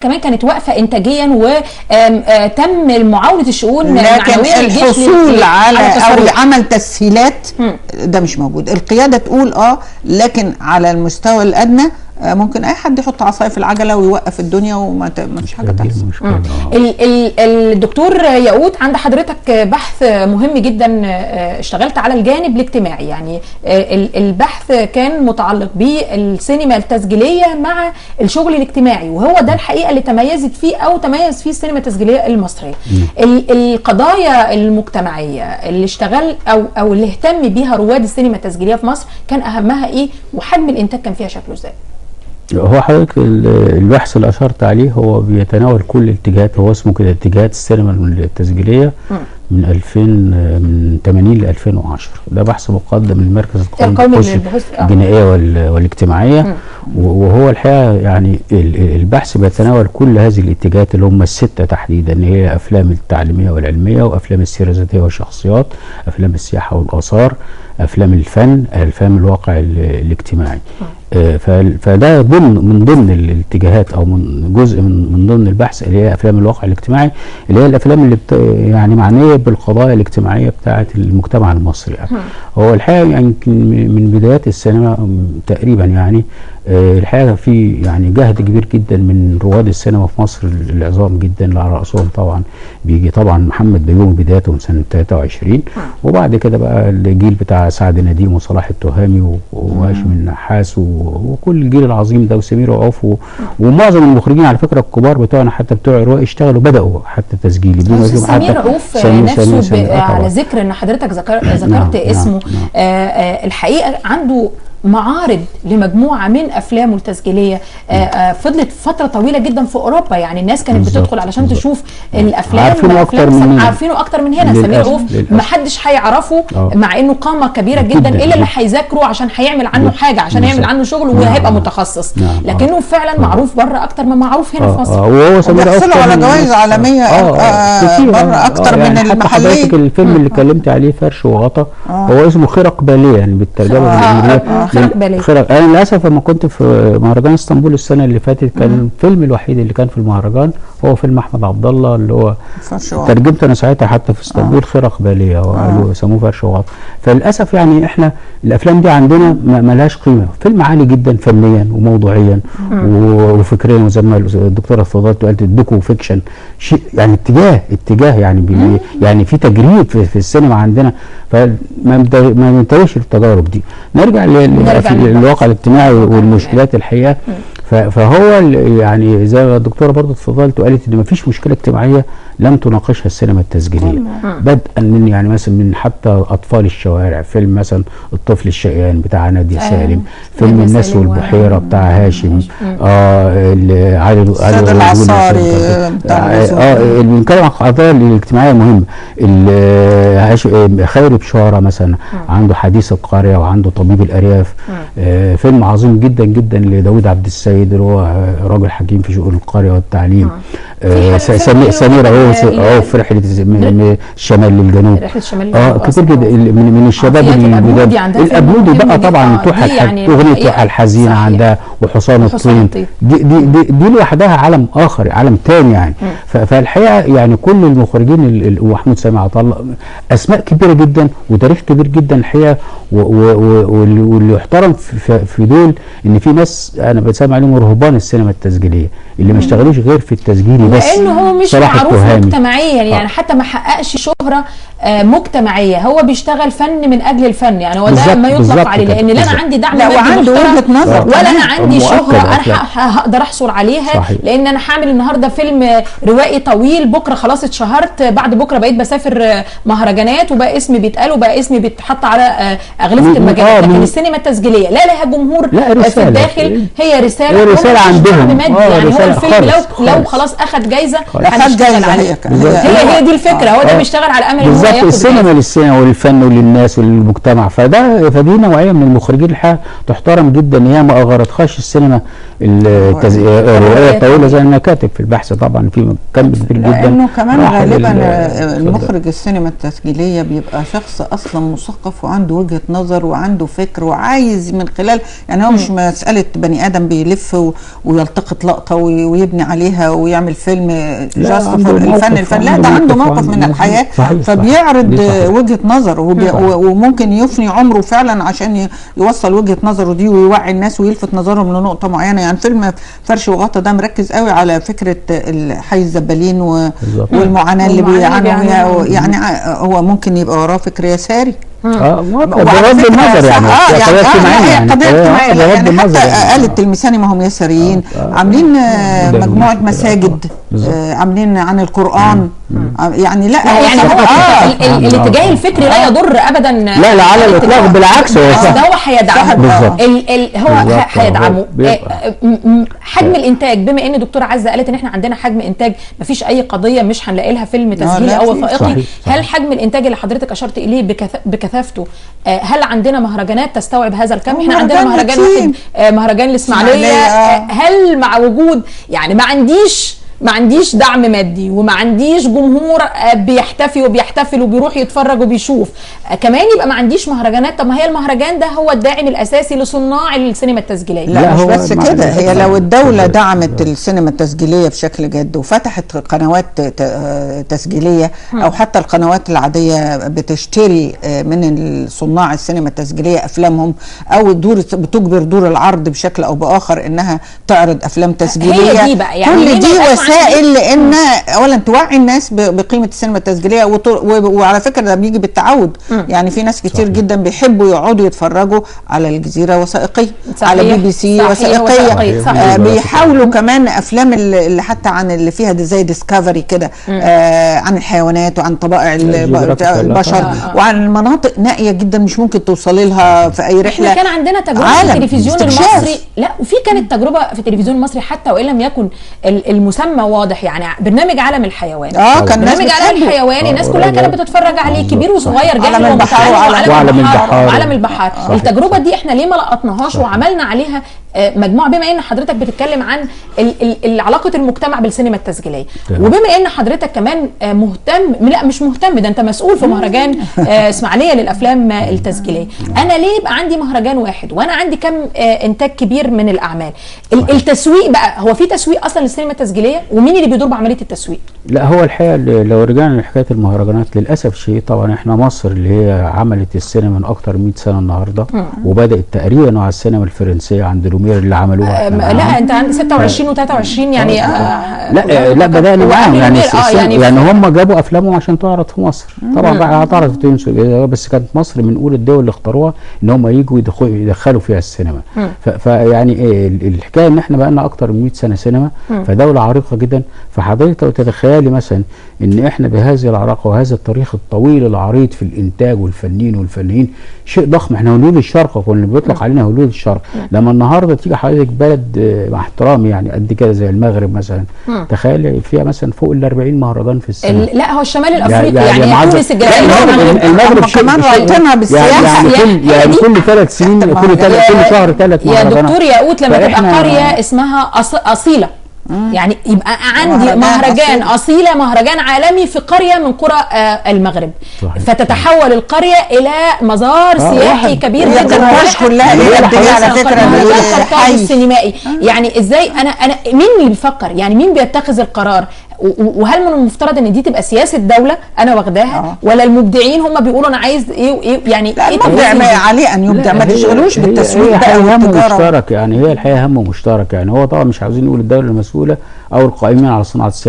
كمان كانت واقفه انتاجيا وتم معاوله الشؤون لكن الحصول على او عمل تسهيلات ده مش موجود. القياده تقول لكن على المستوى الادنى ممكن اي حد يحط عصايه في العجله ويوقف الدنيا وما فيش حاجه تحصل. الدكتور ياقوت، عند حضرتك بحث مهم جدا اشتغلت على الجانب الاجتماعي، يعني البحث كان متعلق بالسينما التسجيليه مع الشغل الاجتماعي، وهو ده الحقيقه اللي تميزت فيه او تميز فيه السينما التسجيليه المصريه. القضايا المجتمعيه اللي اشتغل او اللي اهتم بيها رواد السينما التسجيليه في مصر كان اهمها ايه، وحجم الانتاج كان فيها شكله ازاي؟ هو حضرتك البحث اللي اشرت عليه هو بيتناول كل الاتجاهات، هو اسمه كده اتجاهات السينما التسجيليه من 80 ل 2010. ده بحث مقدم من المركز القومي للبحوث الجنائيه والاجتماعيه. وهو الحقيقه يعني البحث بيتناول كل هذه الاتجاهات اللي هم السته تحديدا، اللي هي افلام التعليميه والعلميه، وافلام السيره الذاتيه والشخصيات، افلام السياحه والاثار، افلام الفن، افلام الواقع الاجتماعي. فده من ضمن الاتجاهات او من جزء من ضمن البحث اللي هي افلام الواقع الاجتماعي، اللي هي الافلام اللي يعني معنيه بالقضايا الاجتماعيه بتاعه المجتمع المصري. هو الحقيقه يعني من بدايات السينما تقريبا يعني الحقيقه في يعني جهد كبير جدا من رواد السينما في مصر العظام جدا، اللي على راسهم طبعا بيجي طبعا محمد بيومي بدايته من سنه 23، وبعد كده بقى الجيل بتاع سعد نديم وصلاح التهامي وهاشم النحاس وكل الجيل العظيم ده وسمير وعوف ومعظم المخرجين على فكره الكبار بتوعنا حتى بتوع الروايه اشتغلوا بداوا حتى تسجيلي. سمير عوف نفسه على ذكر ان حضرتك ذكرت اسمه. الحقيقه عنده معارض لمجموعه من افلامه التسجيليه فضلت فتره طويله جدا في اوروبا، يعني الناس كانت بتدخل علشان تشوف الافلام، عارفينه اكتر من هنا. سمير عوف ما حدش هيعرفه مع انه قامه كبيره جدا الا اللي هيذاكره عشان هيعمل عنه حاجه، عشان يعمل عنه شغل وهيبقى متخصص، لكنه فعلا معروف بره اكتر ما معروف هنا في مصر. وهو سمير عوف بيحصلوا على جوائز عالميه بره اكتر من المحليه. حضرتك الفيلم اللي اتكلمت عليه فرش وغطا هو اسمه خرق باليه، يعني بالترجمه بالانجليزيه خرق. انا للاسف لما كنت في مهرجان اسطنبول السنه اللي فاتت كان الفيلم الوحيد اللي كان في المهرجان هو فيلم احمد عبد الله اللي هو ترجمته انا ساعتها حتى في اسطنبول خرق باليه، وقالوا سموه فرش وغطا. فللاسف يعني احنا الافلام دي عندنا ما لهاش قيمه. فيلم عالي جدا فنيا وموضوعيا وفكريا، وزي ما الدكتوره اتفضلت وقالت الدوكو فيكشن شيء يعني اتجاه يعني يعني في تجريب في السينما عندنا، فما ننتهيش التجارب دي. نرجع للواقع الاجتماعي والمشكلات الحقيقه. فهو يعني زي ما الدكتوره برضه اتفضلت وقالت ان ما فيش مشكله اجتماعيه لم تناقشها السينما التسجيليه، بدءا من يعني مثلا من حتى اطفال الشوارع، فيلم مثلا الطفل الشقيان بتاع نادية سالم، فيلم الناس والبحيره بتاع هاشم، علي العصاري بنتكلم عن القضايا الاجتماعيه المهمه. خيري بشاره مثلا عنده حديث القريه وعنده طبيب الارياف، فيلم عظيم جدا جدا لداود عبد السيد اللي هو راجل حكيم في شؤون القريه والتعليم. سمير عوف رحله من الشمال للجنوب، كتير جدا من الشباب الابلودي بقى طبعا اغنيه توحى الحزينه عندها وحصان الطين، دي لوحدها عالم اخر، عالم تاني يعني. فالحقيقه يعني كل المخرجين ومحمود سامي عطا الله اسماء كبيره جدا وتاريخ كبير جدا الحقيقه، واللي يحترم في دول ان في ناس انا بسمع عليهم رهبان السينما التسجيليه اللي ما اشتغلوش غير في التسجيل بس، لانه هو مش معروف مجتمعيا يعني حتى ما حققش شهره مجتمعيه، هو بيشتغل فن من اجل الفن، يعني هو ده ما يطلق عليه، لان لا انا عندي دعم مادي وعنده وجهه نظر ولا انا عندي شهره انا هقدر احصل عليها. لان انا هعمل النهارده فيلم روائي طويل، بكره خلاص اتشهرت، بعد بكره بقيت بسافر مهرجانات وبقى اسمي بيتقال وبقى اسمي بيتحط على اغلفه المجالات. لكن السينما التسجيليه لا لها جمهور في الداخل، هي رساله عندهم يعني هو الفيلم لو خلاص اخذ خد جايزه هنشتغل عليها. هي دي الفكره. هو ده بيشتغل على امل ان هو ياخد السينما للسينما وللفن وللناس وللمجتمع. فدي نوعيه من المخرجين الحقيقه تحترم جدا، هي ما اغرتخاش السينما الروايه الطويله زي ما كاتب في البحث. طبعا في كم كبير جدا، لانه كمان غالبا المخرج السينما التسجيليه بيبقى شخص اصلا مثقف وعنده وجهه نظر وعنده فكر وعايز من خلال، يعني هو مش مساله بني ادم بيلف ويلتقط لقطه ويبني عليها ويعمل فيلم جاست فور الفن. لا، ده عنده موقف من الحياه فبيعرض وجهه نظره وممكن يفني عمره فعلا عشان يوصل وجهه نظره دي ويوعي الناس ويلفت نظرهم لنقطه معينه. يعني فيلم فرش وغطا ده مركز قوي على فكره حي الزبالين والمعاناه اللي بيعانوا، يعني هو ممكن يبقى وراه فكر يساري. بغض النظر يعني قضيه اجتماعيه، يعني حتى آل التلمساني ما هم يساريين، عاملين مجموعه مساجد، عاملين عن القرآن، يعني لا يعني هو الاتجاه الفكري لا يضر ابدا، لا على الاطلاق، بالعكس هو ده هو هيدعمه، هو هيدعمه. حجم الانتاج، بما ان دكتوره عزه قالت ان احنا عندنا حجم انتاج مفيش اي قضيه مش هنلاقي لها فيلم تسجيلي او وثائقي، هل حجم الانتاج اللي حضرتك اشرت اليه بكثافته، هل عندنا مهرجانات تستوعب هذا الكم؟ احنا عندنا مهرجان واحد، مهرجان الاسماعيليه. هل مع وجود، يعني ما عنديش دعم مادي وما عنديش جمهور بيحتفي وبيحتفل وبيروح يتفرج وبيشوف، كمان يبقى ما عنديش مهرجانات؟ طب ما هي المهرجان ده هو الداعم الاساسي لصناع السينما التسجيليه. لا مش بس كده، هي لو الدوله دعمت السينما التسجيليه بشكل جد وفتحت قنوات تسجيليه او حتى القنوات العاديه بتشتري من صناع السينما التسجيليه افلامهم، او بتجبر دور العرض بشكل او باخر انها تعرض افلام تسجيليه، هي دي بقى يعني كل دي وسائل لان اولا توعي الناس بقيمه السينما التسجيليه. وعلى فكره ده بيجي بالتعود، يعني في ناس كتير جدا بيحبوا يقعدوا يتفرجوا على الجزيره وثائقيه، على BBC وثائقيه، بيحاولوا كمان افلام اللي حتى عن اللي فيها زي ديسكفري كده، عن الحيوانات وعن طبائع البشر وعن المناطق نائيه جدا مش ممكن توصلي لها في اي رحله. احنا كان عندنا تجربه في التلفزيون المصري، لا وفي كانت تجربه في التلفزيون المصري حتى وان لم يكن المسمى واضح، يعني برنامج عالم الحيوان. كان برنامج عالم الحيوان الناس كلها كانت بتتفرج عليه، كبير وصغير، جاهل ومتعلم، وعالم البحار. التجربه دي احنا ليه ما لقطناهاش وعملنا عليها مجموعه، بما ان حضرتك بتتكلم عن علاقه المجتمع بالسينما التسجيليه، وبما ان حضرتك كمان مهتم، لا مش مهتم، ده انت مسؤول في مهرجان اسماعيليه للافلام التسجيليه. انا ليه يبقى عندي مهرجان واحد وانا عندي كم انتاج كبير من الاعمال؟ التسويق بقى، هو في تسويق اصلا للسينما التسجيليه؟ ومين اللي بيدور بعمليه التسويق؟ لا هو الحقيقه لو رجعنا لحكايه المهرجانات للاسف شيء، طبعا احنا مصر اللي هي عملت السينما من اكتر من 100 سنه النهارده، وبدات تقريبا على السينما الفرنسيه عند لومير اللي عملوها. لا انت عندك 26 و23 يعني لا بدانا معاهم يعني هم جابوا افلامهم عشان تعرض في مصر. طبعا بقى اعترضت في تونس، بس كانت مصر من اولى الدول اللي اختاروها ان هم يجوا يدخلوا فيها السينما. فيعني الحكايه ان احنا بقى لنا اكتر من 100 سنه سينما، فدوله عريقه جدا. فحضرتك لو تتخيلي مثلا ان احنا بهذه العراقه وهذا التاريخ الطويل العريض في الانتاج والفنانين شيء ضخم. احنا هوليود الشرق، كنا بيطلق علينا هوليود الشرق. لما النهارده تيجي حضرتك بلد مع احترامي يعني قد كده زي المغرب مثلا، تخيل فيها مثلا فوق ال 40 مهرجان في السنه. لا هو الشمال الافريقي يعني تونس، الجزائر، المغرب كمان رايتنا بالسياسه، يعني كل 3 سنين كل شهر 3 مهرجانات. يا دكتور ياقوت لما تبقى قريه اسمها اصيله، يعني يبقى عندي مهرجان أصيلة، مهرجان عالمي في قرية من قرى المغرب، فتتحول القرية إلى مزار سياحي كبير جدا. كلها على فكرة حي السينمائي. يعني ازاي انا مين اللي بيفكر؟ يعني مين بيتخذ القرار؟ وهل من المفترض ان دي تبقى سياسه دوله انا واخداها، ولا المبدعين هم بيقولوا انا عايز ايه وايه؟ يعني لا المبدع عليه ان يبدع، ما تشغلوش بالتسويق بقى والتجاره. مشترك، يعني هي الحقيقه هم مشترك. يعني هو طبعا مش عاوزين نقول الدوله المسؤوله او القائمين على صناعه السينما